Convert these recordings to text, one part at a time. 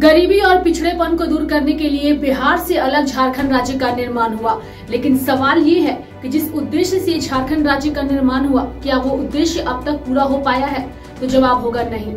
गरीबी और पिछड़ेपन को दूर करने के लिए बिहार से अलग झारखंड राज्य का निर्माण हुआ, लेकिन सवाल ये है कि जिस उद्देश्य से झारखंड राज्य का निर्माण हुआ, क्या वो उद्देश्य अब तक पूरा हो पाया है? तो जवाब होगा नहीं।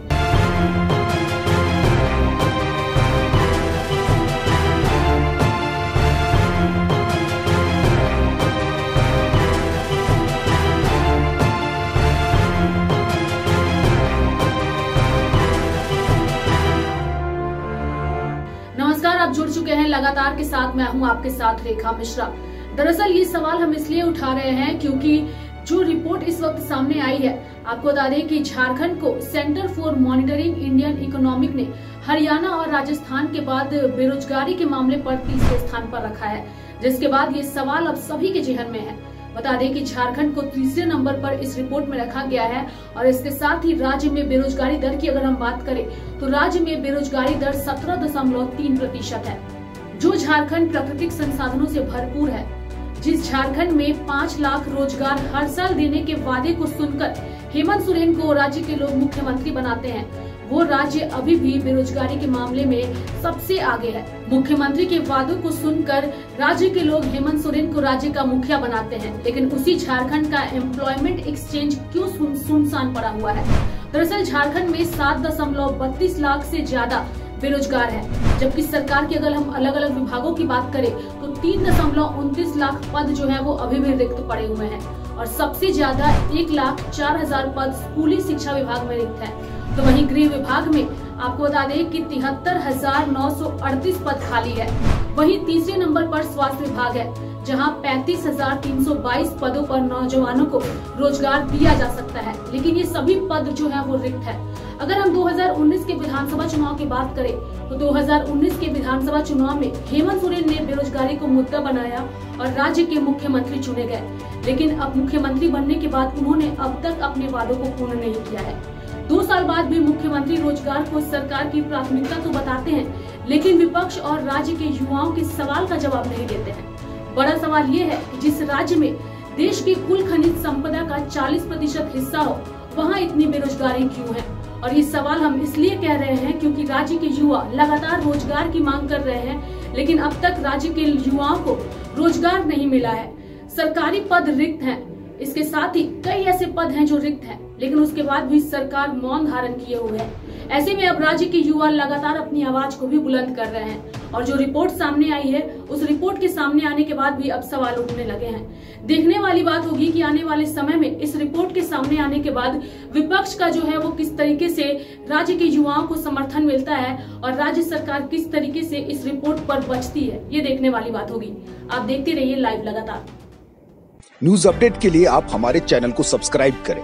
नमस्कार, आप जुड़ चुके हैं लगातार के साथ। मैं हूं आपके साथ रेखा मिश्रा। दरअसल ये सवाल हम इसलिए उठा रहे हैं क्योंकि जो रिपोर्ट इस वक्त सामने आई है, आपको बता दें कि झारखंड को centre for monitoring Indian economic ने हरियाणा और राजस्थान के बाद बेरोजगारी के मामले पर तीसरे स्थान पर रखा है, जिसके बाद ये सवाल अब सभी के जेहन में है। बता दें कि झारखंड को तीसरे नंबर पर इस रिपोर्ट में रखा गया है और इसके साथ ही राज्य में बेरोजगारी दर की अगर हम बात करें तो राज्य में बेरोजगारी दर 17.3% है। जो झारखंड प्राकृतिक संसाधनों से भरपूर है, जिस झारखंड में 5 लाख रोजगार हर साल देने के वादे को सुनकर हेमंत सोरेन को राज्य के लोग मुख्यमंत्री बनाते हैं, वो राज्य अभी भी बेरोजगारी के मामले में सबसे आगे है। मुख्यमंत्री के वादों को सुनकर राज्य के लोग हेमंत सोरेन को राज्य का मुखिया बनाते हैं, लेकिन उसी झारखंड का एम्प्लॉयमेंट एक्सचेंज क्यों सुनसान पड़ा हुआ है? दरअसल झारखंड में 7.32 लाख से ज्यादा बेरोजगार है, जबकि सरकार के अगर हम अलग अलग विभागों की बात करें तो 3.29 लाख पद जो है वो अभी भी रिक्त पड़े हुए हैं और सबसे ज्यादा 1,04,000 पद स्कूली शिक्षा विभाग में रिक्त है। तो वहीं गृह विभाग में आपको बता दें कि 73,938 पद खाली है। वहीं तीसरे नंबर पर स्वास्थ्य विभाग है, जहां 35,322 पदों पर नौजवानों को रोजगार दिया जा सकता है, लेकिन ये सभी पद जो है वो रिक्त है। अगर हम 2019 के विधानसभा चुनाव की बात करें तो 2019 के विधानसभा चुनाव में हेमंत सोरेन ने बेरोजगारी को मुद्दा बनाया और राज्य के मुख्यमंत्री चुने गए, लेकिन अब मुख्यमंत्री बनने के बाद उन्होंने अब तक अपने वादों को पूर्ण नहीं किया है। 2 साल बाद भी मुख्यमंत्री रोजगार को सरकार की प्राथमिकता तो बताते हैं, लेकिन विपक्ष और राज्य के युवाओं के सवाल का जवाब नहीं देते हैं। बड़ा सवाल ये है कि जिस राज्य में देश की कुल खनिज संपदा का 40% हिस्सा हो, वहाँ इतनी बेरोजगारी क्यों है? और ये सवाल हम इसलिए कह रहे हैं क्योंकि राज्य के युवा लगातार रोजगार की मांग कर रहे हैं, लेकिन अब तक राज्य के युवाओं को रोजगार नहीं मिला है। सरकारी पद रिक्त हैं, इसके साथ ही कई ऐसे पद हैं जो रिक्त हैं, लेकिन उसके बाद भी सरकार मौन धारण किए हुए है। ऐसे में अब राज्य के युवा लगातार अपनी आवाज को भी बुलंद कर रहे हैं और जो रिपोर्ट सामने आई है, उस रिपोर्ट के सामने आने के बाद भी अब सवाल उठने लगे हैं। देखने वाली बात होगी कि आने वाले समय में इस रिपोर्ट के सामने आने के बाद विपक्ष का जो है वो किस तरीके से राज्य के युवाओं को समर्थन मिलता है और राज्य सरकार किस तरीके से इस रिपोर्ट पर बचती है, ये देखने वाली बात होगी। आप देखते रहिए लाइव लगातार। न्यूज अपडेट के लिए आप हमारे चैनल को सब्सक्राइब करें।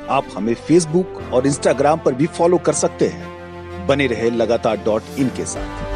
आप हमें फेसबुक और इंस्टाग्राम पर भी फॉलो कर सकते हैं। बने रहे लगातार.in के साथ।